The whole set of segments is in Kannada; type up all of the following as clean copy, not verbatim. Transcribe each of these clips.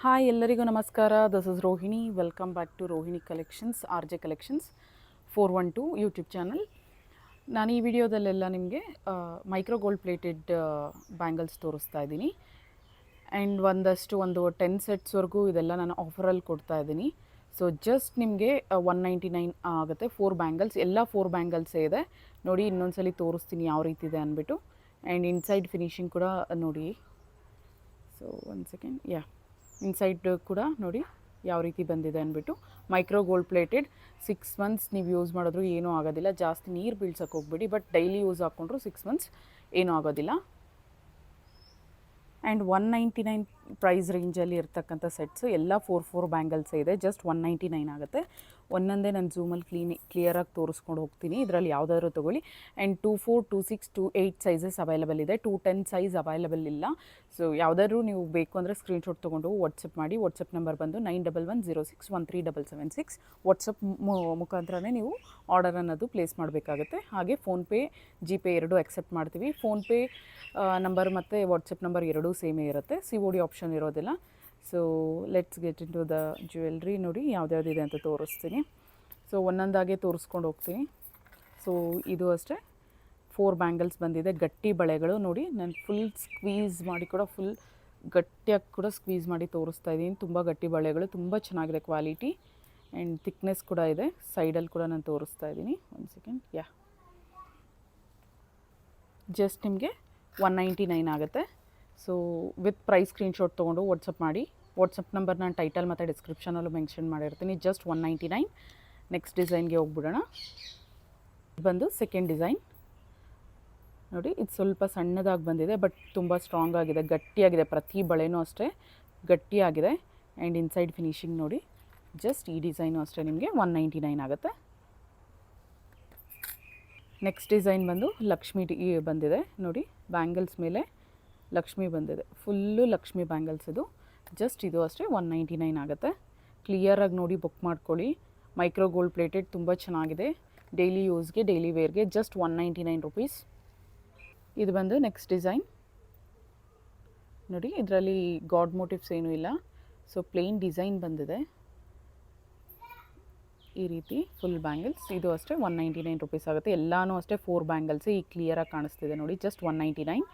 ಹಾಯ್ ಎಲ್ಲರಿಗೂ ನಮಸ್ಕಾರ. This is Rohini. Welcome back to Rohini collections, R J collections 412 YouTube channel. ನಾನು ಈ ವಿಡಿಯೋದಲ್ಲೆಲ್ಲ ನಿಮಗೆ ಮೈಕ್ರೋ ಗೋಲ್ಡ್ ಪ್ಲೇಟೆಡ್ ಬ್ಯಾಂಗಲ್ಸ್ ತೋರಿಸ್ತಾ ಇದ್ದೀನಿ. ಆ್ಯಂಡ್ ಒಂದು 10 ಸೆಟ್ಸ್ವರೆಗೂ ಇದೆಲ್ಲ ನಾನು ಆಫರಲ್ಲಿ ಕೊಡ್ತಾ ಇದ್ದೀನಿ. ಸೊ ಜಸ್ಟ್ ನಿಮಗೆ 199 ಆಗುತ್ತೆ. 4 ಬ್ಯಾಂಗಲ್ಸ್, ಎಲ್ಲ 4 ಬ್ಯಾಂಗಲ್ಸೇ ಇದೆ ನೋಡಿ. ಇನ್ನೊಂದ್ಸಲಿ ತೋರಿಸ್ತೀನಿ ಯಾವ ರೀತಿ ಇದೆ ಅಂದ್ಬಿಟ್ಟು. ಆ್ಯಂಡ್ ಇನ್ಸೈಡ್ ಫಿನಿಶಿಂಗ್ ಕೂಡ ನೋಡಿ. So 1 second. ಇನ್ಸೈಡ್ ಕೂಡ ನೋಡಿ ಯಾವ ರೀತಿ ಬಂದಿದೆ ಅಂದ್ಬಿಟ್ಟು. ಮೈಕ್ರೋ ಗೋಲ್ಡ್ ಪ್ಲೇಟೆಡ್ 6 ಮಂತ್ಸ್ ನೀವು ಯೂಸ್ ಮಾಡಿದ್ರು ಏನೂ ಆಗೋದಿಲ್ಲ. ಜಾಸ್ತಿ ನೀರು ಬೀಳ್ಸೋಕೆ ಹೋಗ್ಬೇಡಿ, ಬಟ್ ಡೈಲಿ ಯೂಸ್ ಹಾಕ್ಕೊಂಡ್ರು 6 ಮಂತ್ಸ್ ಏನೂ ಆಗೋದಿಲ್ಲ. ಆ್ಯಂಡ್ 199 ಪ್ರೈಸ್ ರೇಂಜಲ್ಲಿ ಇರ್ತಕ್ಕಂಥ ಸೆಟ್ಸು ಎಲ್ಲ 4 ಬ್ಯಾಂಗಲ್ಸೇ ಇದೆ. ಜಸ್ಟ್ 199 ಆಗುತ್ತೆ. ಒಂದೊಂದೇ ನಾನು ಝೂಮಲ್ಲಿ ಕ್ಲಿಯರಾಗಿ ತೋರಿಸ್ಕೊಂಡು ಹೋಗ್ತೀನಿ. ಇದರಲ್ಲಿ ಯಾವುದಾದ್ರೂ ತೊಗೊಳ್ಳಿ. ಆ್ಯಂಡ್ 24, 26, 28 ಸೈಜಸ್ ಅವೈಲಬಲ್ ಇದೆ. 210 ಸೈಜ್ ಅವೈಲಬಲ್ ಇಲ್ಲ. ಸೊ ಯಾವುದಾದ್ರೂ ನೀವು ಬೇಕು ಅಂದರೆ ಸ್ಕ್ರೀನ್ಶಾಟ್ ತೊಗೊಂಡು ವಾಟ್ಸಪ್ ಮಾಡಿ. ವಾಟ್ಸಪ್ ನಂಬರ್ ಬಂದು 9110613776. ವಾಟ್ಸಪ್ ಮುಖಾಂತರನೇ ನೀವು ಆರ್ಡರ್ ಅನ್ನೋದು ಪ್ಲೇಸ್ ಮಾಡಬೇಕಾಗುತ್ತೆ. ಹಾಗೆ ಫೋನ್ಪೇ, ಜಿಪೇ ಎರಡೂ ಅಕ್ಸೆಪ್ಟ್ ಮಾಡ್ತೀವಿ. ಫೋನ್ಪೇ ನಂಬರ್ ಮತ್ತು ವಾಟ್ಸಪ್ ನಂಬರ್ ಎರಡೂ ಸೇಮೇ ಇರುತ್ತೆ. COD ಆಪ್ಷನ್ ಇರೋದಿಲ್ಲ. So let's get into the jewellery. ನೋಡಿ ಯಾವ್ದ್ಯಾವ್ದಿದೆ ಅಂತ ತೋರಿಸ್ತೀನಿ. ಸೊ ಒಂದೊಂದಾಗೆ ತೋರಿಸ್ಕೊಂಡು ಹೋಗ್ತೀನಿ. ಸೊ ಇದು ಅಷ್ಟೇ 4 ಬ್ಯಾಂಗಲ್ಸ್ ಬಂದಿದೆ. ಗಟ್ಟಿ ಬಳೆಗಳು ನೋಡಿ. ನಾನು ಫುಲ್ ಸ್ಕ್ವೀಸ್ ಮಾಡಿ ಕೂಡ, ಫುಲ್ ಗಟ್ಟಿಯಾಗಿ ಕೂಡ ಸ್ಕ್ವೀಸ್ ಮಾಡಿ ತೋರಿಸ್ತಾ ಇದ್ದೀನಿ. ತುಂಬ ಗಟ್ಟಿ ಬಳೆಗಳು, ತುಂಬ ಚೆನ್ನಾಗಿದೆ ಕ್ವಾಲಿಟಿ. ಆ್ಯಂಡ್ ಥಿಕ್ನೆಸ್ ಕೂಡ ಇದೆ. ಸೈಡಲ್ಲಿ ಕೂಡ ನಾನು ತೋರಿಸ್ತಾ ಇದ್ದೀನಿ. 1 ಸೆಕೆಂಡ್. ಜಸ್ಟ್ ನಿಮಗೆ 199 ಆಗುತ್ತೆ. ಸೊ ವಿತ್ ಪ್ರೈಸ್ ಸ್ಕ್ರೀನ್ಶಾಟ್ ತೊಗೊಂಡು ವಾಟ್ಸಪ್ ಮಾಡಿ. ವಾಟ್ಸಪ್ ನಂಬರ್ ನಾನು ಟೈಟಲ್ ಮತ್ತು ಡಿಸ್ಕ್ರಿಪ್ಷನಲ್ಲೂ ಮೆನ್ಷನ್ ಮಾಡಿರ್ತೀನಿ. ಜಸ್ಟ್ 199. ನೆಕ್ಸ್ಟ್ ಡಿಸೈನ್ಗೆ ಹೋಗ್ಬಿಡೋಣ. ಬಂದು ಸೆಕೆಂಡ್ ಡಿಸೈನ್ ನೋಡಿ. ಇದು ಸ್ವಲ್ಪ ಸಣ್ಣದಾಗಿ ಬಂದಿದೆ, ಬಟ್ ತುಂಬ ಸ್ಟ್ರಾಂಗ್ ಆಗಿದೆ, ಗಟ್ಟಿಯಾಗಿದೆ. ಪ್ರತಿ ಬಳೆನೂ ಅಷ್ಟೇ ಗಟ್ಟಿಯಾಗಿದೆ. ಆ್ಯಂಡ್ ಇನ್ಸೈಡ್ ಫಿನಿಶಿಂಗ್ ನೋಡಿ. ಜಸ್ಟ್ ಈ ಡಿಸೈನು ಅಷ್ಟೇ ನಿಮಗೆ 199 ಆಗುತ್ತೆ. ನೆಕ್ಸ್ಟ್ ಡಿಸೈನ್ ಬಂದು ಲಕ್ಷ್ಮಿ ಬಂದಿದೆ ನೋಡಿ. ಬ್ಯಾಂಗಲ್ಸ್ ಮೇಲೆ ಲಕ್ಷ್ಮಿ ಬಂದಿದೆ. ಫುಲ್ಲು ಲಕ್ಷ್ಮಿ ಬ್ಯಾಂಗಲ್ಸ್ ಇದು. ಜಸ್ಟ್ ಇದು ಅಷ್ಟೇ 199 ಆಗುತ್ತೆ. ಕ್ಲಿಯರಾಗಿ ನೋಡಿ ಬುಕ್ ಮಾಡ್ಕೊಳ್ಳಿ. ಮೈಕ್ರೋ ಗೋಲ್ಡ್ ಪ್ಲೇಟೆಡ್ ತುಂಬ ಚೆನ್ನಾಗಿದೆ. ಡೈಲಿ ಯೂಸ್ಗೆ, ಡೈಲಿ ವೇರ್ಗೆ ಜಸ್ಟ್ 199 ರುಪೀಸ್. ಇದು ಬಂದು ನೆಕ್ಸ್ಟ್ ಡಿಸೈನ್ ನೋಡಿ. ಇದರಲ್ಲಿ ಗಾಡ್ ಮೋಟಿವ್ಸ್ ಏನೂ ಇಲ್ಲ. ಸೊ ಪ್ಲೇನ್ ಡಿಸೈನ್ ಬಂದಿದೆ ಈ ರೀತಿ. ಫುಲ್ ಬ್ಯಾಂಗಲ್ಸ್ ಇದು ಅಷ್ಟೇ 199 ರುಪೀಸ್ ಆಗುತ್ತೆ. ಎಲ್ಲನೂ ಅಷ್ಟೇ 4 ಬ್ಯಾಂಗಲ್ಸ್. ಈಗ ಕ್ಲಿಯರಾಗಿ ಕಾಣಿಸ್ತಿದೆ ನೋಡಿ. ಜಸ್ಟ್ 199.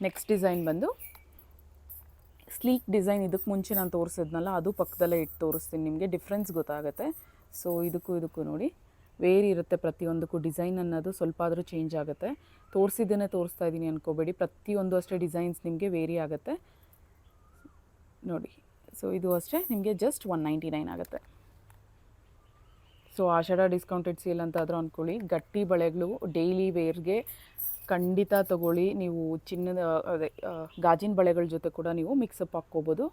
ನೆಕ್ಸ್ಟ್ ಡಿಸೈನ್ ಬಂದು ಸ್ಲೀಕ್ ಡಿಸೈನ್. ಇದಕ್ಕೆ ಮುಂಚೆ ನಾನು ತೋರಿಸಿದ್ನಲ್ಲ, ಅದು ಪಕ್ಕದಲ್ಲೇ ಇಟ್ಟು ತೋರಿಸ್ತೀನಿ ನಿಮಗೆ, ಡಿಫ್ರೆನ್ಸ್ ಗೊತ್ತಾಗುತ್ತೆ. ಸೊ ಇದಕ್ಕೂ ನೋಡಿ ವೇರಿ ಇರುತ್ತೆ. ಪ್ರತಿಯೊಂದಕ್ಕೂ ಡಿಸೈನ್ ಅನ್ನೋದು ಸ್ವಲ್ಪ ಆದರೂ ಚೇಂಜ್ ಆಗುತ್ತೆ. ತೋರಿಸಿದ್ದೇನೆ ತೋರಿಸ್ತಾ ಇದ್ದೀನಿ ಅಂದ್ಕೋಬೇಡಿ. ಪ್ರತಿಯೊಂದು ಅಷ್ಟೇ ಡಿಸೈನ್ಸ್ ನಿಮಗೆ ವೇರಿ ಆಗುತ್ತೆ ನೋಡಿ. ಸೊ ಇದು ಅಷ್ಟೇ ನಿಮಗೆ ಜಸ್ಟ್ 199 ಆಗುತ್ತೆ. ಸೊ ಆಷಾಢ ಡಿಸ್ಕೌಂಟೆಡ್ ಸೇಲ್ ಅಂತ ಆದರೂ ಅಂದ್ಕೊಳ್ಳಿ. ಗಟ್ಟಿ ಬಳೆಗಳು ಡೈಲಿ ವೇರ್ಗೆ ಖಂಡಿತ ತೊಗೊಳ್ಳಿ. ನೀವು ಚಿನ್ನದ ಗಾಜಿನ ಬಳೆಗಳ ಜೊತೆ ಕೂಡ ನೀವು ಮಿಕ್ಸಪ್ ಹಾಕ್ಕೋಬೋದು.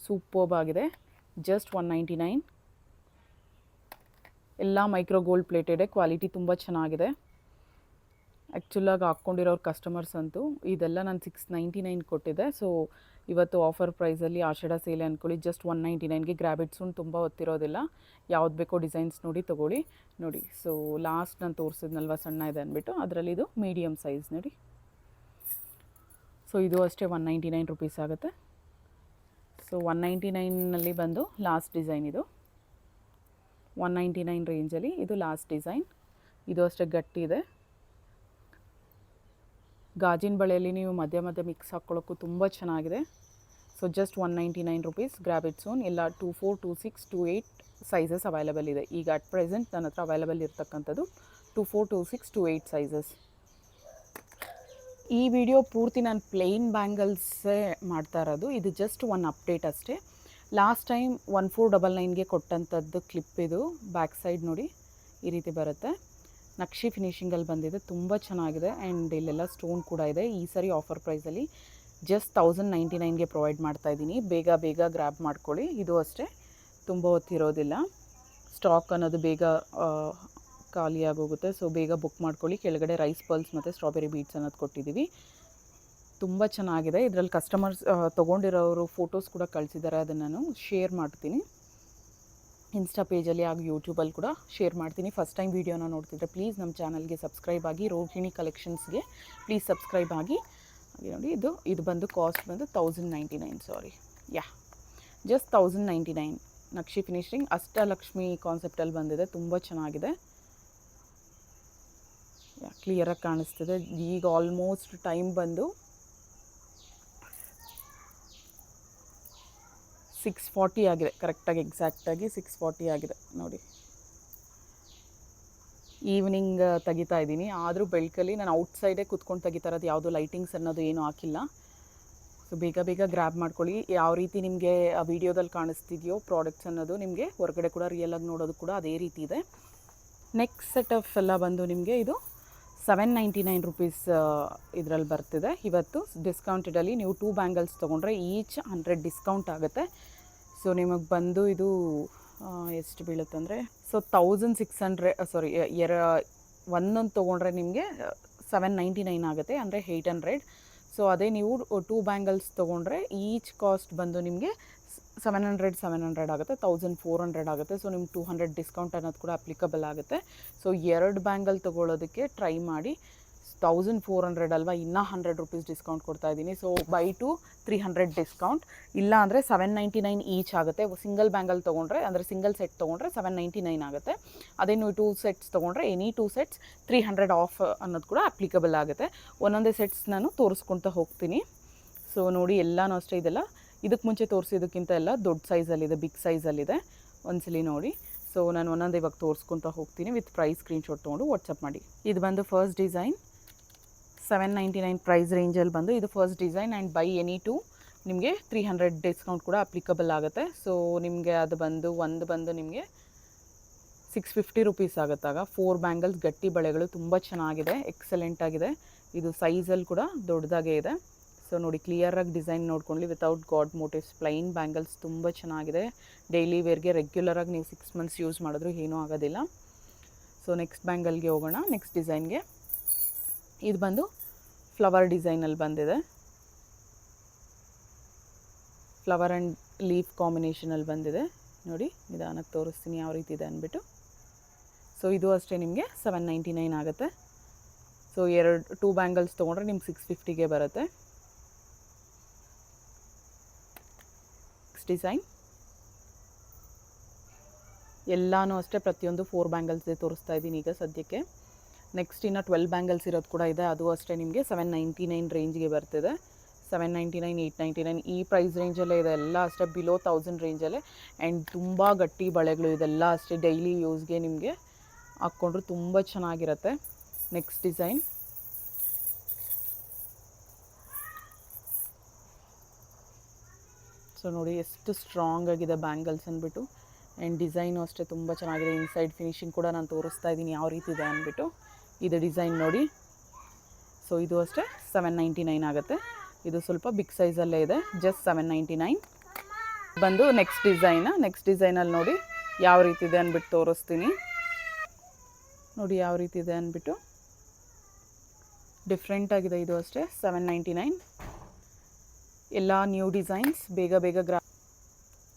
ಸೂಪರ್ಬ್ ಆಗಿದೆ. ಜಸ್ಟ್ 199. ಎಲ್ಲ ಮೈಕ್ರೋ ಗೋಲ್ಡ್ ಪ್ಲೇಟೆಡೆ. ಕ್ವಾಲಿಟಿ ತುಂಬ ಚೆನ್ನಾಗಿದೆ. ಆ್ಯಕ್ಚುಲಾಗಿ ಹಾಕ್ಕೊಂಡಿರೋರು ಕಸ್ಟಮರ್ಸ್ ಅಂತೂ ಇದೆಲ್ಲ ನಾನು 699 ಕೊಟ್ಟಿದ್ದೆ. ಸೊ ಇವತ್ತು ಆಫರ್ ಪ್ರೈಸಲ್ಲಿ ಆಷಾಢ ಸೇಲೆ ಅಂದ್ಕೊಳ್ಳಿ. ಜಸ್ಟ್ 199ಗೆ ಗ್ರ್ಯಾಬ್ ಇಟ್ ಸೂನ್. ತುಂಬ ಹೊತ್ತಿರೋದಿಲ್ಲ. ಯಾವ್ದು ಬೇಕೋ ಡಿಸೈನ್ಸ್ ನೋಡಿ ತೊಗೊಳ್ಳಿ ನೋಡಿ. ಸೊ ಲಾಸ್ಟ್ ನಾನು ತೋರಿಸಿದ್ನಲ್ವ ಸಣ್ಣ ಇದೆ ಅಂದ್ಬಿಟ್ಟು, ಅದರಲ್ಲಿ ಇದು ಮೀಡಿಯಮ್ ಸೈಜ್ ನೋಡಿ. ಸೊ ಇದು ಅಷ್ಟೇ 199 ರುಪೀಸ್ ಆಗುತ್ತೆ. ಸೊ 199ನಲ್ಲಿ ಬಂದು ಲಾಸ್ಟ್ ಡಿಸೈನ್ ಇದು. 199 ರೇಂಜಲ್ಲಿ ಇದು ಲಾಸ್ಟ್ ಡಿಸೈನ್. ಇದು ಅಷ್ಟೇ ಗಟ್ಟಿ ಇದೆ. ಗಾಜಿನ ಬಳೆಯಲ್ಲಿ ನೀವು ಮಧ್ಯ ಮಿಕ್ಸ್ ಹಾಕ್ಕೊಳ್ಳೋಕ್ಕೂ ತುಂಬ ಚೆನ್ನಾಗಿದೆ. So just 199 rupees. Grab it soon. ಎಲ್ಲ 24, 26, 28 ಸೈಜಸ್ ಅವೈಲಬಲ್ ಇದೆ. ಈಗ ಅಟ್ ಪ್ರೆಸೆಂಟ್ ನನ್ನ ಹತ್ರ ಅವೈಲಬಲ್ ಇರ್ತಕ್ಕಂಥದ್ದು 24, 26, 28 ಸೈಜಸ್. ಈ ವಿಡಿಯೋ ಪೂರ್ತಿ ನಾನು ಪ್ಲೇನ್ ಬ್ಯಾಂಗಲ್ಸೇ ಮಾಡ್ತಾ ಇರೋದು. ಇದು ಜಸ್ಟ್ ಒನ್ ಅಪ್ಡೇಟ್ ಅಷ್ಟೇ. ಲಾಸ್ಟ್ ಟೈಮ್ 1499ಗೆ ಕೊಟ್ಟಂಥದ್ದು ಕ್ಲಿಪ್ ಇದು. ಬ್ಯಾಕ್ ಸೈಡ್ ನೋಡಿ ಈ ರೀತಿ ಬರುತ್ತೆ. ನಕ್ಷಿ ಫಿನಿಷಿಂಗಲ್ಲಿ ಬಂದಿದೆ. ತುಂಬ ಚೆನ್ನಾಗಿದೆ. ಆ್ಯಂಡ್ ಇಲ್ಲೆಲ್ಲ ಸ್ಟೋನ್ ಕೂಡ ಇದೆ. ಈ ಸರಿ ಆಫರ್ ಪ್ರೈಸಲ್ಲಿ ಜಸ್ಟ್ 1099ಗೆ ಪ್ರೊವೈಡ್ ಮಾಡ್ತಾಯಿದ್ದೀನಿ. ಬೇಗ ಗ್ರ್ಯಾಬ್ ಮಾಡ್ಕೊಳ್ಳಿ. ಇದು ಅಷ್ಟೇ ತುಂಬ ಹೊತ್ತಿರೋದಿಲ್ಲ. ಸ್ಟಾಕ್ ಅನ್ನೋದು ಬೇಗ ಖಾಲಿಯಾಗೋಗುತ್ತೆ. ಸೊ ಬೇಗ ಬುಕ್ ಮಾಡ್ಕೊಳ್ಳಿ. ಕೆಳಗಡೆ ರೈಸ್ ಪಲ್ಸ್ ಮತ್ತು ಸ್ಟ್ರಾಬೆರಿ ಬೀಟ್ಸ್ ಅನ್ನೋದು ಕೊಟ್ಟಿದ್ದೀವಿ. ತುಂಬ ಚೆನ್ನಾಗಿದೆ. ಇದರಲ್ಲಿ ಕಸ್ಟಮರ್ಸ್ ತೊಗೊಂಡಿರೋರು ಫೋಟೋಸ್ ಕೂಡ ಕಳಿಸಿದ್ದಾರೆ. ಅದನ್ನು ನಾನು ಶೇರ್ ಮಾಡ್ತೀನಿ ಇನ್ಸ್ಟಾ ಪೇಜಲ್ಲಿ, ಹಾಗೂ ಯೂಟ್ಯೂಬಲ್ಲಿ ಕೂಡ ಶೇರ್ ಮಾಡ್ತೀನಿ. ಫಸ್ಟ್ ಟೈಮ್ ವೀಡಿಯೋನ ನೋಡ್ತಿದ್ರೆ ಪ್ಲೀಸ್ ನಮ್ಮ ಚಾನಲ್ಗೆ ಸಬ್ಸ್ಕ್ರೈಬ್ ಆಗಿ. ರೋಹಿಣಿ ಕಲೆಕ್ಷನ್ಸ್ಗೆ ಪ್ಲೀಸ್ ಸಬ್ಸ್ಕ್ರೈಬ್ ಆಗಿ. ಹಾಗೆ ನೋಡಿ ಇದು ಬಂದು ಕಾಸ್ಟ್ ಬಂದು 1099. ಸಾರಿ. ಜಸ್ಟ್ 1099. ನಕ್ಷಿ ಫಿನಿಶಿಂಗ್ ಅಷ್ಟಲಕ್ಷ್ಮಿ ಕಾನ್ಸೆಪ್ಟಲ್ಲಿ ಬಂದಿದೆ, ತುಂಬ ಚೆನ್ನಾಗಿದೆ. ಕ್ಲಿಯರಾಗಿ ಕಾಣಿಸ್ತಿದೆ. ಈಗ ಆಲ್ಮೋಸ್ಟ್ ಟೈಮ್ ಬಂದು 6:40 ಆಗಿದೆ, ಕರೆಕ್ಟಾಗಿ ಎಕ್ಸಾಕ್ಟಾಗಿ 6:40 ಆಗಿದೆ ನೋಡಿ. ಈವ್ನಿಂಗ್ ತೆಗಿತಾ ಇದ್ದೀನಿ, ಆದರೂ ಬೆಳಕಲ್ಲಿ ನಾನು ಔಟ್ಸೈಡೇ ಕೂತ್ಕೊಂಡು ತೆಗಿತಾ ಇರೋದು, ಯಾವುದು ಲೈಟಿಂಗ್ಸ್ ಅನ್ನೋದು ಏನೂ ಹಾಕಿಲ್ಲ. ಸೊ ಬೇಗ ಬೇಗ ಗ್ರ್ಯಾಬ್ ಮಾಡ್ಕೊಳ್ಳಿ. ಯಾವ ರೀತಿ ನಿಮಗೆ ಆ ವಿಡಿಯೋದಲ್ಲಿ ಕಾಣಿಸ್ತಿದೆಯೋ ಪ್ರಾಡಕ್ಟ್ಸ್ ಅನ್ನೋದು ನಿಮಗೆ ಹೊರಗಡೆ ಕೂಡ ರಿಯಲಾಗಿ ನೋಡೋದು ಕೂಡ ಅದೇ ರೀತಿ ಇದೆ. ನೆಕ್ಸ್ಟ್ ಸೆಟ್ ಆಫ್ ಎಲ್ಲ ಬಂದು ನಿಮಗೆ ಇದು 799 ರುಪೀಸ್ ಇದರಲ್ಲಿ ಬರ್ತಿದೆ. ಇವತ್ತು ಡಿಸ್ಕೌಂಟೆಡಲ್ಲಿ ನೀವು 2 ಬ್ಯಾಂಗಲ್ಸ್ ತೊಗೊಂಡ್ರೆ ಈಚ್ 100 ಡಿಸ್ಕೌಂಟ್ ಆಗುತ್ತೆ. ಸೊ ನಿಮಗೆ ಬಂದು ಇದು ಎಷ್ಟು ಬೀಳುತ್ತೆ ಅಂದರೆ, ಸೊ 1600 ಒಂದೊಂದು ತೊಗೊಂಡ್ರೆ ನಿಮಗೆ 799 ಆಗುತ್ತೆ, ಅಂದರೆ 800. ಸೊ ಅದೇ ನೀವು 2 ಬ್ಯಾಂಗಲ್ಸ್ ತೊಗೊಂಡ್ರೆ ಈಚ್ ಕಾಸ್ಟ್ ಬಂದು ನಿಮಗೆ 700 ಆಗುತ್ತೆ, 1400 ಆಗುತ್ತೆ. ಸೊ ನಿಮ್ಗೆ 200 ಡಿಸ್ಕೌಂಟ್ ಅನ್ನೋದು ಕೂಡ ಅಪ್ಲಿಕಬಲ್ ಆಗುತ್ತೆ. ಸೊ 2 ಬ್ಯಾಂಗಲ್ ತೊಗೊಳ್ಳೋದಕ್ಕೆ ಟ್ರೈ ಮಾಡಿ. 1400 ಅಲ್ವಾ, ಇನ್ನೂ 100 ರುಪೀಸ್ ಡಿಸ್ಕೌಂಟ್ ಕೊಡ್ತಾ ಇದ್ದೀನಿ. ಸೊ ಬೈ ಟು 300 ಡಿಸ್ಕೌಂಟ್, ಇಲ್ಲ ಅಂದರೆ 799 ಈಚ್ ಆಗುತ್ತೆ. ಸಿಂಗಲ್ ಬ್ಯಾಂಗಲ್ ತೊಗೊಂಡ್ರೆ, ಅಂದರೆ ಸಿಂಗಲ್ ಸೆಟ್ ತೊಗೊಂಡ್ರೆ 799 ಆಗುತ್ತೆ. ಅದೇ ನೀವು 2 ಸೆಟ್ಸ್ ತೊಗೊಂಡ್ರೆ ಎನಿ 2 ಸೆಟ್ಸ್ 300 ಆಫ್ ಅನ್ನೋದು ಕೂಡ ಅಪ್ಲಿಕಬಲ್ ಆಗುತ್ತೆ. ಒಂದೊಂದೇ ಸೆಟ್ಸ್ ನಾನು ತೋರಿಸ್ಕೊಳ್ತಾ ಹೋಗ್ತೀನಿ. ಸೊ ನೋಡಿ, ಎಲ್ಲನೂ ಅಷ್ಟೇ. ಇದೆಲ್ಲ ಇದಕ್ಕೆ ಮುಂಚೆ ತೋರಿಸಿದ್ದಕ್ಕಿಂತ ಎಲ್ಲ ದೊಡ್ಡ ಸೈಜಲ್ಲಿದೆ, ಬಿಗ್ ಸೈಜಲ್ಲಿದೆ. ಒಂದ್ಸಲಿ ನೋಡಿ. ಸೊ ನಾನು ಒಂದೊಂದೇ ಇವಾಗ ತೋರಿಸ್ಕೊತಾ ಹೋಗ್ತೀನಿ ವಿತ್ ಪ್ರೈಸ್ ಸ್ಕ್ರೀನ್ಶಾಟ್ ತೊಗೊಂಡು ವಾಟ್ಸಪ್ ಮಾಡಿ. ಇದು ಬಂದು ಫಸ್ಟ್ ಡಿಸೈನ್ 799 ಪ್ರೈಸ್ ರೇಂಜಲ್ಲಿ ಬಂದು ಇದು first design. And by any 2 ನಿಮಗೆ 300 ಡಿಸ್ಕೌಂಟ್ ಕೂಡ ಅಪ್ಲಿಕಬಲ್ ಆಗುತ್ತೆ. ಸೊ ನಿಮಗೆ ಅದು ಬಂದು ಒಂದು ಬಂದು ನಿಮಗೆ 650 ರುಪೀಸ್ ಆಗುತ್ತಾಗ. 4 ಬ್ಯಾಂಗಲ್ಸ್ ಗಟ್ಟಿ ಬಳೆಗಳು ತುಂಬ ಚೆನ್ನಾಗಿದೆ, ಎಕ್ಸಲೆಂಟ್ ಆಗಿದೆ. ಇದು ಸೈಜಲ್ಲಿ ಕೂಡ ದೊಡ್ಡದಾಗೇ ಇದೆ. ಸೊ ನೋಡಿ, ಕ್ಲಿಯರಾಗಿ ಡಿಸೈನ್ ನೋಡ್ಕೊಳ್ಳಿ. Without god motives plain bangles ತುಂಬ ಚೆನ್ನಾಗಿದೆ. ಡೈಲಿ ವೇರ್ಗೆ ರೆಗ್ಯುಲರಾಗಿ ನೀವು 6 ಮಂತ್ಸ್ ಯೂಸ್ ಮಾಡಿದ್ರು ಏನೂ ಆಗೋದಿಲ್ಲ. ಸೊ ನೆಕ್ಸ್ಟ್ ಬ್ಯಾಂಗಲ್ಗೆ ಹೋಗೋಣ, ನೆಕ್ಸ್ಟ್ ಡಿಸೈನ್ಗೆ. ಇದು ಬಂದು ಫ್ಲವರ್ ಡಿಸೈನಲ್ಲಿ ಬಂದಿದೆ, ಫ್ಲವರ್ ಆ್ಯಂಡ್ ಲೀಫ್ ಕಾಂಬಿನೇಷನಲ್ಲಿ ಬಂದಿದೆ. ನೋಡಿ, ನಿಧಾನಕ್ಕೆ ತೋರಿಸ್ತೀನಿ ಯಾವ ರೀತಿ ಇದೆ ಅಂದ್ಬಿಟ್ಟು. ಸೊ ಇದು ಅಷ್ಟೇ ನಿಮಗೆ 799 ಆಗುತ್ತೆ. ಸೊ 2 ಬ್ಯಾಂಗಲ್ಸ್ ತೊಗೊಂಡ್ರೆ ನಿಮ್ಗೆ 650ಗೆ ಬರುತ್ತೆ. ನೆಕ್ಸ್ಟ್ ಡಿಸೈನ್ ಎಲ್ಲನೂ ಅಷ್ಟೇ, ಪ್ರತಿಯೊಂದು 4 ಬ್ಯಾಂಗಲ್ಸೇ ತೋರಿಸ್ತಾ ಇದ್ದೀನಿ ಈಗ ಸದ್ಯಕ್ಕೆ. ನೆಕ್ಸ್ಟ್ ಇನ್ನು 12 ಬ್ಯಾಂಗಲ್ಸ್ ಇರೋದು ಕೂಡ ಇದೆ, ಅದು ಅಷ್ಟೇ ನಿಮಗೆ 799 ರೇಂಜ್ಗೆ ಬರ್ತಿದೆ. 799, 899 ಈ ಪ್ರೈಸ್ ರೇಂಜಲ್ಲೇ ಇದೆ. ಎಲ್ಲ ಅಷ್ಟೇ ಬಿಲೋ 1000 ರೇಂಜಲ್ಲೇ. ಆ್ಯಂಡ್ ತುಂಬ ಗಟ್ಟಿ ಬಳೆಗಳು, ಇದೆಲ್ಲ ಅಷ್ಟೇ ಡೈಲಿ ಯೂಸ್ಗೆ ನಿಮಗೆ ಹಾಕ್ಕೊಂಡ್ರು ತುಂಬ ಚೆನ್ನಾಗಿರುತ್ತೆ. ನೆಕ್ಸ್ಟ್ ಡಿಸೈನ್ ಸೊ ನೋಡಿ ಎಷ್ಟು ಸ್ಟ್ರಾಂಗ್ ಆಗಿದೆ ಬ್ಯಾಂಗಲ್ಸ್ ಅಂದ್ಬಿಟ್ಟು. ಆ್ಯಂಡ್ ಡಿಸೈನು ಅಷ್ಟೇ ತುಂಬ ಚೆನ್ನಾಗಿದೆ. ಇನ್ಸೈಡ್ ಫಿನಿಶಿಂಗ್ ಕೂಡ ನಾನು ತೋರಿಸ್ತಾ ಇದ್ದೀನಿ ಯಾವ ರೀತಿ ಇದೆ ಅಂದ್ಬಿಟ್ಟು. ಇದು ಡಿಸೈನ್ ನೋಡಿ. ಸೊ ಇದು ಅಷ್ಟೇ 799 ಆಗುತ್ತೆ. ಇದು ಸ್ವಲ್ಪ ಬಿಗ್ ಸೈಜಲ್ಲೇ ಇದೆ, ಜಸ್ಟ್ 799 ಬಂದು. ನೆಕ್ಸ್ಟ್ ಡಿಸೈನಲ್ಲಿ ನೋಡಿ ಯಾವ ರೀತಿ ಇದೆ ಅಂದ್ಬಿಟ್ಟು ತೋರಿಸ್ತೀನಿ. ನೋಡಿ ಯಾವ ರೀತಿ ಇದೆ ಅಂದ್ಬಿಟ್ಟು, ಡಿಫ್ರೆಂಟ್ ಆಗಿದೆ. ಇದು ಅಷ್ಟೇ 799. ಎಲ್ಲ ನ್ಯೂ ಡಿಸೈನ್ಸ್, ಬೇಗ ಬೇಗ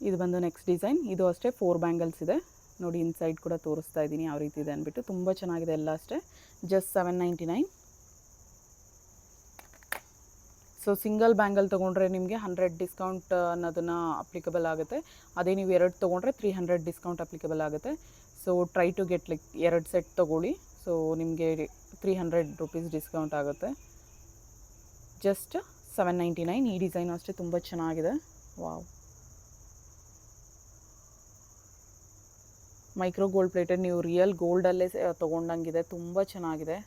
ಇದು ಬಂದು ನೆಕ್ಸ್ಟ್ ಡಿಸೈನ್. ಇದು ಅಷ್ಟೇ 4 ಬ್ಯಾಂಗಲ್ಸ್ ಇದೆ. ನೋಡಿ ಇನ್ಸೈಡ್ ಕೂಡ ತೋರಿಸ್ತಾ ಇದ್ದೀನಿ ಯಾವ ರೀತಿ ಇದೆ ಅಂದ್ಬಿಟ್ಟು. ತುಂಬ ಚೆನ್ನಾಗಿದೆ, ಎಲ್ಲ ಅಷ್ಟೇ ಜಸ್ಟ್ 799. ಸೊ ಸಿಂಗಲ್ ಬ್ಯಾಂಗಲ್ ತೊಗೊಂಡ್ರೆ ನಿಮಗೆ 100 ಡಿಸ್ಕೌಂಟ್ ಅನ್ನೋದನ್ನು ಅಪ್ಲಿಕಬಲ್ ಆಗುತ್ತೆ. ಅದೇ ನೀವು 2 ತೊಗೊಂಡ್ರೆ 300 ಡಿಸ್ಕೌಂಟ್ ಅಪ್ಲಿಕಬಲ್ ಆಗುತ್ತೆ. So try to get 2 set ತೊಗೊಳ್ಳಿ. ಸೊ ನಿಮಗೆ 300 ರುಪೀಸ್ ಡಿಸ್ಕೌಂಟ್ ಆಗುತ್ತೆ. ಜಸ್ಟ್ 799. ಈ ಡಿಸೈನ್ ಅಷ್ಟೇ ತುಂಬ ಚೆನ್ನಾಗಿದೆ. ವಾವ್, ಮೈಕ್ರೋ ಗೋಲ್ಡ್ ಪ್ಲೇಟೆಡ್, ನೀವು ರಿಯಲ್ ಗೋಲ್ಡಲ್ಲೇ ತೊಗೊಂಡಂಗಿದೆ. ತುಂಬ ಚೆನ್ನಾಗಿದೆ,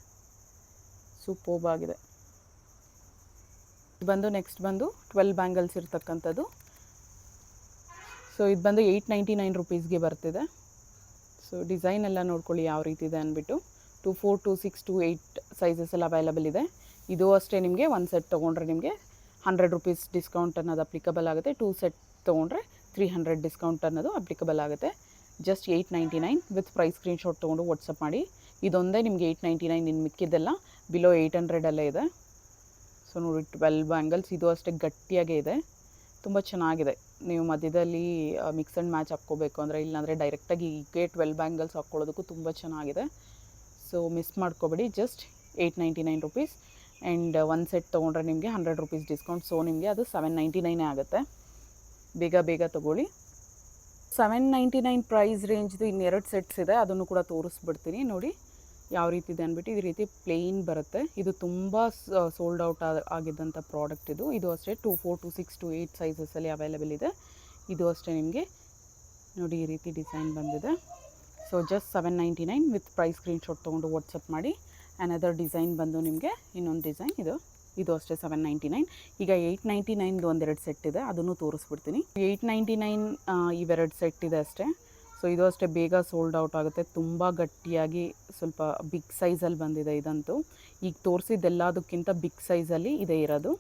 ಸೂಪರ್ಬ್ ಆಗಿದೆ. ಬಂದು ನೆಕ್ಸ್ಟ್ ಬಂದು 12 ಬ್ಯಾಂಗಲ್ಸ್ ಇರ್ತಕ್ಕಂಥದ್ದು. ಸೊ ಇದು ಬಂದು 899 ರುಪೀಸ್ಗೆ ಬರ್ತಿದೆ. ಸೊ ಡಿಸೈನ್ ಎಲ್ಲ ನೋಡ್ಕೊಳ್ಳಿ ಯಾವ ರೀತಿ ಇದೆ ಅಂದ್ಬಿಟ್ಟು. 24, 26, 28 ಸೈಜಸ್ ಎಲ್ಲ ಅವೈಲಬಲ್ ಇದೆ. ಇದು ಅಷ್ಟೇ ನಿಮಗೆ ಒಂದು ಸೆಟ್ ತೊಗೊಂಡ್ರೆ ನಿಮಗೆ 100 ರುಪೀಸ್ ಡಿಸ್ಕೌಂಟ್ ಅನ್ನೋದು ಅಪ್ಲಿಕಬಲ್ ಆಗುತ್ತೆ. 2 ಸೆಟ್ ತೊಗೊಂಡ್ರೆ 300 ಡಿಸ್ಕೌಂಟ್ ಅನ್ನೋದು ಅಪ್ಲಿಕಬಲ್ ಆಗುತ್ತೆ. ಜಸ್ಟ್ 899 ವಿತ್ ಪ್ರೈಸ್ ಸ್ಕ್ರೀನ್ಶಾಟ್ ತೊಗೊಂಡು ವಾಟ್ಸಪ್ ಮಾಡಿ. ಇದೊಂದೇ ನಿಮಗೆ 899, ಇನ್ನು ಮಿಕ್ಕಿದ್ದೆಲ್ಲ ಬಿಲೋ 800 ಇದೆ. ಸೊ ನೋಡಿ 12 ಬ್ಯಾಂಗಲ್ಸ್. ಇದು ಅಷ್ಟೇ ಗಟ್ಟಿಯಾಗೇ ಇದೆ, ತುಂಬ ಚೆನ್ನಾಗಿದೆ. ನೀವು ಮಧ್ಯದಲ್ಲಿ ಮಿಕ್ಸ್ ಆ್ಯಂಡ್ ಮ್ಯಾಚ್ ಹಾಕ್ಕೋಬೇಕು ಅಂದರೆ, ಇಲ್ಲಾಂದರೆ ಡೈರೆಕ್ಟಾಗಿ ಹೀಗೆ 12 ಬ್ಯಾಂಗಲ್ಸ್ ಹಾಕ್ಕೊಳ್ಳೋದಕ್ಕೂ ತುಂಬ ಚೆನ್ನಾಗಿದೆ. ಸೊ ಮಿಸ್ ಮಾಡ್ಕೋಬೇಡಿ. Just 899 rupees. ಆ್ಯಂಡ್ ಒಂದು ಸೆಟ್ ತೊಗೊಂಡ್ರೆ ನಿಮಗೆ 100 ರುಪೀಸ್ ಡಿಸ್ಕೌಂಟ್. ಸೊ ನಿಮಗೆ ಅದು 799 ಆಗುತ್ತೆ. ಬೇಗ ಬೇಗ ತೊಗೊಳ್ಳಿ. 799 ಪ್ರೈಸ್ ರೇಂಜ್ದು ಇನ್ನೆರಡು ಸೆಟ್ಸ್ ಇದೆ, ಅದನ್ನು ಕೂಡ ತೋರಿಸ್ಬಿಡ್ತೀನಿ ನೋಡಿ ಯಾವ ರೀತಿ ಇದೆ ಅಂದ್ಬಿಟ್ಟು. ಈ ರೀತಿ ಪ್ಲೇನ್ ಬರುತ್ತೆ. ಇದು ತುಂಬ ಸೋಲ್ಡ್ ಔಟ್ ಆಗಿದ್ದಂಥ ಪ್ರಾಡಕ್ಟ್ ಇದು. ಇದು ಅಷ್ಟೇ 2, 4, 2, 6, 2, 8 ಸೈಜಸಲ್ಲಿ ಅವೈಲೇಬಲ್ ಇದೆ. ಇದು ಅಷ್ಟೇ ನಿಮಗೆ ನೋಡಿ ಈ ರೀತಿ ಡಿಸೈನ್ ಬಂದಿದೆ. So just 799 with price screenshot ತೊಗೊಂಡು ವಾಟ್ಸಪ್ ಮಾಡಿ. ಅನದರ್ ಡಿಸೈನ್ ಬಂದು ನಿಮಗೆ ಇನ್ನೊಂದು ಡಿಸೈನ್ ಇದು ಅಷ್ಟೇ 799. ಈಗ 899 ಒಂದೆರಡು ಸೆಟ್ ಇದೆ, ಅದನ್ನು ತೋರಿಸ್ಬಿಡ್ತೀನಿ. 899 ಇವೆರಡು ಸೆಟ್ ಇದೆ ಅಷ್ಟೇ. ಸೊ ಇದು ಅಷ್ಟೇ ಬೇಗ ಸೋಲ್ಡ್ ಔಟ್ ಆಗುತ್ತೆ. ತುಂಬ ಗಟ್ಟಿಯಾಗಿ ಸ್ವಲ್ಪ ಬಿಗ್ ಸೈಜಲ್ಲಿ ಬಂದಿದೆ ಇದಂತೂ. ಈಗ ತೋರಿಸಿದ್ದೆಲ್ಲದಕ್ಕಿಂತ ಬಿಗ್ ಸೈಜಲ್ಲಿ ಇದೆ ಇರೋದು.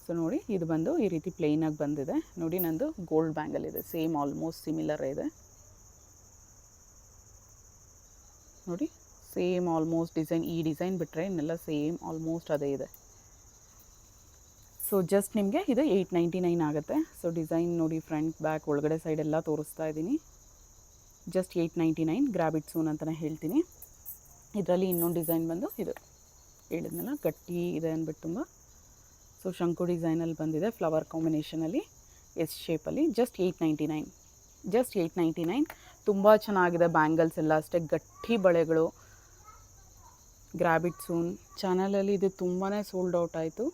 ಸೊ ನೋಡಿ ಇದು ಬಂದು ಈ ರೀತಿ ಪ್ಲೇನಾಗಿ ಬಂದಿದೆ. ನೋಡಿ ನಂದು ಗೋಲ್ಡ್ ಬ್ಯಾಂಗಲ್ ಇದೆ, ಸೇಮ್ ಆಲ್ಮೋಸ್ಟ್ ಸಿಮಿಲರ್ ಇದೆ ನೋಡಿ. ಸೇಮ್ ಆಲ್ಮೋಸ್ಟ್ ಡಿಸೈನ್, ಈ ಡಿಸೈನ್ ಬಿಟ್ಟರೆ ಇನ್ನೆಲ್ಲ ಸೇಮ್ ಆಲ್ಮೋಸ್ಟ್ ಅದೇ ಇದೆ. ಸೊ ಜಸ್ಟ್ ನಿಮಗೆ ಇದು 899 ಆಗುತ್ತೆ. ಸೊ ಡಿಸೈನ್ ನೋಡಿ, ಫ್ರಂಟ್ ಬ್ಯಾಕ್ ಒಳಗಡೆ ಸೈಡ್ ಎಲ್ಲ ತೋರಿಸ್ತಾ ಇದ್ದೀನಿ. ಜಸ್ಟ್ 899, ಗ್ರ್ಯಾಬ್ ಇಟ್ ಸೂನ್ ಅಂತಲೇ ಹೇಳ್ತೀನಿ. ಇದರಲ್ಲಿ ಇನ್ನೊಂದು ಡಿಸೈನ್ ಬಂದು ಇದು ಹೇಳಿದ್ನಲ್ಲ ಗಟ್ಟಿ ಇದೆ ಅಂದ್ಬಿಟ್ಟು ತುಂಬ. ಸೊ ಶಂಕು ಡಿಸೈನಲ್ಲಿ ಬಂದಿದೆ, ಫ್ಲವರ್ ಕಾಂಬಿನೇಷನಲ್ಲಿ, ಎಸ್ ಶೇಪಲ್ಲಿ. ಜಸ್ಟ್ 899 ತುಂಬ ಚೆನ್ನಾಗಿದೆ. ಬ್ಯಾಂಗಲ್ಸ್ ಎಲ್ಲ ಅಷ್ಟೇ ಗಟ್ಟಿ ಬಳೆಗಳು. Grab it soon. ಚಾನಲಲ್ಲಿ ಇದು ತುಂಬಾ ಸೋಲ್ಡ್ ಔಟ್ ಆಯಿತು.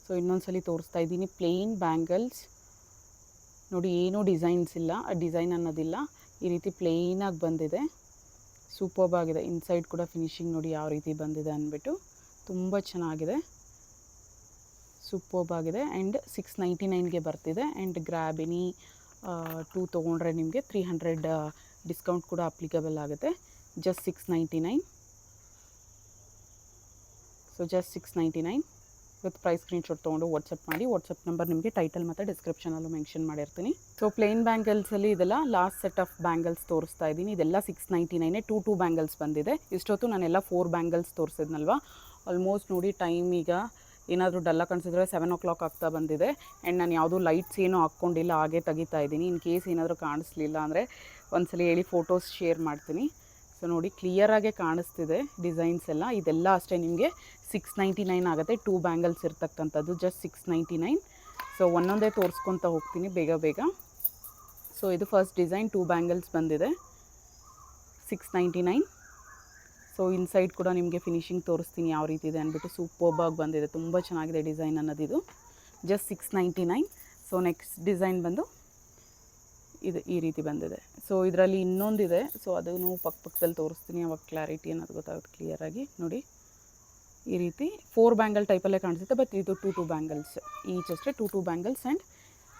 ಸೊ ಇನ್ನೊಂದ್ಸಲಿ ತೋರಿಸ್ತಾ ಇದ್ದೀನಿ. ಪ್ಲೇನ್ ಬ್ಯಾಂಗಲ್ಸ್ ನೋಡಿ, ಏನೂ ಡಿಸೈನ್ಸ್ ಇಲ್ಲ, ಡಿಸೈನ್ ಅನ್ನೋದಿಲ್ಲ. ಈ ರೀತಿ ಪ್ಲೇನಾಗಿ ಬಂದಿದೆ, ಸೂಪರ್ಬ್ ಆಗಿದೆ. ಇನ್ಸೈಡ್ ಕೂಡ ಫಿನಿಶಿಂಗ್ ನೋಡಿ ಯಾವ ರೀತಿ ಬಂದಿದೆ ಅಂದ್ಬಿಟ್ಟು, ತುಂಬ ಚೆನ್ನಾಗಿದೆ, ಸೂಪರ್ಬ್ ಆಗಿದೆ. ಆ್ಯಂಡ್ 699ಗೆ ಬರ್ತಿದೆ. ಆ್ಯಂಡ್ ಗ್ರ್ಯಾಬ್ ಎನಿ 2 ತೊಗೊಂಡ್ರೆ ನಿಮಗೆ 300 ಡಿಸ್ಕೌಂಟ್ ಕೂಡ ಅಪ್ಲಿಕಬಲ್ ಆಗುತ್ತೆ. Just 699. So just 699 with price screenshot ತೊಗೊಂಡು ವಾಟ್ಸಪ್ ಮಾಡಿ. ವಾಟ್ಸಪ್ ನಂಬರ್ ನಿಮಗೆ ಟೈಟಲ್ ಮತ್ತು ಡಿಸ್ಕ್ರಿಪ್ಷನಲ್ಲೂ ಮೆನ್ಷನ್ ಮಾಡಿರ್ತೀನಿ. ಸೊ ಪ್ಲೇನ್ ಬ್ಯಾಂಗಲ್ಸಲ್ಲಿ ಇದೆಲ್ಲ ಲಾಸ್ಟ್ ಸೆಟ್ ಆಫ್ ಬ್ಯಾಂಗಲ್ಸ್ ತೋರಿಸ್ತಾ ಇದ್ದೀನಿ. ಇದೆಲ್ಲ 699. 2 ಬ್ಯಾಂಗಲ್ಸ್ ಬಂದಿದೆ. ಇಷ್ಟೊತ್ತು ನಾನೆಲ್ಲ 4 ಬ್ಯಾಂಗಲ್ಸ್ ತೋರಿಸಿದ್ನಲ್ವ. ಆಲ್ಮೋಸ್ಟ್ ನೋಡಿ ಟೈಮ್ ಈಗ ಏನಾದರೂ ಡಲ್ಲ ಕಾಣಿಸಿದ್ರೆ 7 o'clock ಆಗ್ತಾ ಬಂದಿದೆ. ಆ್ಯಂಡ್ ನಾನು ಯಾವುದೂ ಲೈಟ್ಸ್ ಏನೂ ಹಾಕ್ಕೊಂಡಿಲ್ಲ, ಹಾಗೆ ತೆಗಿತಾ ಇದ್ದೀನಿ. ಇನ್ ಕೇಸ್ ಏನಾದರೂ ಕಾಣಿಸ್ಲಿಲ್ಲ ಅಂದರೆ ಒಂದ್ಸಲ ಹೇಳಿ ಫೋಟೋಸ್ ಶೇರ್ ಮಾಡ್ತೀನಿ. ಸೊ ನೋಡಿ ಕ್ಲಿಯರಾಗೆ ಕಾಣಿಸ್ತಿದೆ ಡಿಸೈನ್ಸ್ ಎಲ್ಲ. ಇದೆಲ್ಲ ಅಷ್ಟೇ ನಿಮಗೆ 699 ಆಗುತ್ತೆ. 2 ಬ್ಯಾಂಗಲ್ಸ್ ಇರ್ತಕ್ಕಂಥದ್ದು ಜಸ್ಟ್ 699. ಸೊ ಒಂದೊಂದೇ ತೋರಿಸ್ಕೊತ ಹೋಗ್ತೀನಿ ಬೇಗ ಬೇಗ. ಸೊ ಇದು ಫಸ್ಟ್ ಡಿಸೈನ್ 2 ಬ್ಯಾಂಗಲ್ಸ್ ಬಂದಿದೆ 699. ಸೊ ಇನ್ಸೈಡ್ ಕೂಡ ನಿಮಗೆ ಫಿನಿಶಿಂಗ್ ತೋರಿಸ್ತೀನಿ ಯಾವ ರೀತಿ ಇದೆ ಅಂದ್ಬಿಟ್ಟು. ಸೂಪರ್ಬಾಗಿ ಬಂದಿದೆ, ತುಂಬ ಚೆನ್ನಾಗಿದೆ ಡಿಸೈನ್ ಅನ್ನೋದಿದು. ಜಸ್ಟ್ 699. ಸೊ ನೆಕ್ಸ್ಟ್ ಡಿಸೈನ್ ಬಂದು ಇದು ಈ ರೀತಿ ಬಂದಿದೆ. ಸೊ ಇದರಲ್ಲಿ ಇನ್ನೊಂದಿದೆ. ಸೊ ಅದನ್ನು ಪಕ್ಕದಲ್ಲಿ ತೋರಿಸ್ತೀನಿ, ಅವಾಗ ಕ್ಲಾರಿಟಿ ಅನ್ನೋದು ಗೊತ್ತಾಗುತ್ತೆ ಕ್ಲಿಯರಾಗಿ. ನೋಡಿ ಈ ರೀತಿ 4 ಬ್ಯಾಂಗಲ್ ಟೈಪಲ್ಲೇ ಕಾಣಿಸುತ್ತೆ, ಬಟ್ ಇದು 2 ಬ್ಯಾಂಗಲ್ಸ್ ಈಚ್ ಅಷ್ಟೇ. 2 ಬ್ಯಾಂಗಲ್ಸ್ ಆ್ಯಂಡ್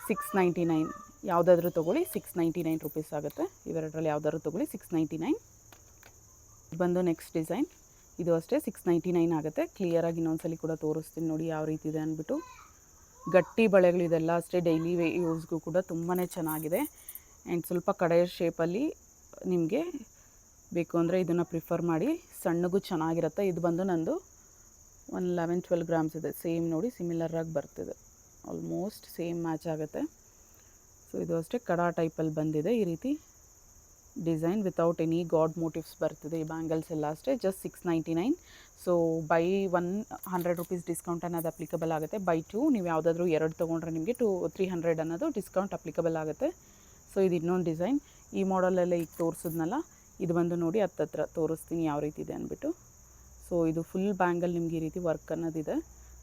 699. ಯಾವುದಾದ್ರೂ ತೊಗೊಳ್ಳಿ 699 ರುಪೀಸ್ ಆಗುತ್ತೆ. ಇವೆರಡರಲ್ಲಿ ಯಾವುದಾದ್ರೂ ತೊಗೊಳ್ಳಿ 699. ಬಂದು ನೆಕ್ಸ್ಟ್ ಡಿಸೈನ್, ಇದು ಅಷ್ಟೇ 699 ಆಗುತ್ತೆ. ಕ್ಲಿಯರಾಗಿ ಇನ್ನೊಂದ್ಸಲಿ ಕೂಡ ತೋರಿಸ್ತೀನಿ ನೋಡಿ ಯಾವ ರೀತಿ ಇದೆ ಅಂದ್ಬಿಟ್ಟು. ಗಟ್ಟಿ ಬಳೆಗಳು ಇದೆಲ್ಲ ಅಷ್ಟೇ, ಡೈಲಿ ಯೂಸ್ಗೂ ಕೂಡ ತುಂಬಾ ಚೆನ್ನಾಗಿದೆ. ಆ್ಯಂಡ್ ಸ್ವಲ್ಪ ಕಡೆ ಶೇಪಲ್ಲಿ ನಿಮಗೆ ಬೇಕು ಅಂದರೆ ಇದನ್ನು ಪ್ರಿಫರ್ ಮಾಡಿ. ಸಣ್ಣಗೂ ಚೆನ್ನಾಗಿರುತ್ತೆ. ಇದು ಬಂದು ನಂದು 11-12 ಗ್ರಾಮ್ಸ್ ಇದೆ. ಸೇಮ್ ನೋಡಿ ಸಿಮಿಲರಾಗಿ ಬರ್ತಿದೆ, ಆಲ್ಮೋಸ್ಟ್ ಸೇಮ್ ಮ್ಯಾಚ್ ಆಗುತ್ತೆ. ಸೊ ಇದು ಅಷ್ಟೇ ಕಡಾ ಟೈಪಲ್ಲಿ ಬಂದಿದೆ ಈ ರೀತಿ design without any god motives ಬರ್ತಿದೆ. ಈ ಬ್ಯಾಂಗಲ್ಸ್ ಎಲ್ಲ ಅಷ್ಟೇ just 699. So by 100 rupees discount ಅನ್ನೋದು ಅಪ್ಲಿಕಬಲ್ ಆಗುತ್ತೆ. ಬೈ 2 ನೀವು ಯಾವುದಾದ್ರೂ 2 ತೊಗೊಂಡ್ರೆ ನಿಮಗೆ 300 ಅನ್ನೋದು ಡಿಸ್ಕೌಂಟ್ ಅಪ್ಲಿಕಬಲ್ ಆಗುತ್ತೆ. ಸೊ ಇದು ಇನ್ನೊಂದು ಡಿಸೈನ್. ಈ ಮಾಡಲೆಲ್ಲ ಈಗ ತೋರಿಸಿದ್ನಲ್ಲ, ಇದು ಬಂದು ನೋಡಿ ಹತ್ತತ್ರ ತೋರಿಸ್ತೀನಿ ಯಾವ ರೀತಿ ಇದೆ ಅಂದ್ಬಿಟ್ಟು. ಸೊ ಇದು ಫುಲ್ ಬ್ಯಾಂಗಲ್ ನಿಮಗೆ ಈ ರೀತಿ ವರ್ಕ್ ಅನ್ನೋದಿದೆ.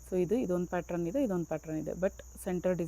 ಸೊ ಇದೊಂದು ಪ್ಯಾಟ್ರನ್ ಇದೆ, ಇದೊಂದು ಪ್ಯಾಟ್ರನ್ ಇದೆ, ಬಟ್ ಸೆಂಟರ್ ಡಿಸೈನ್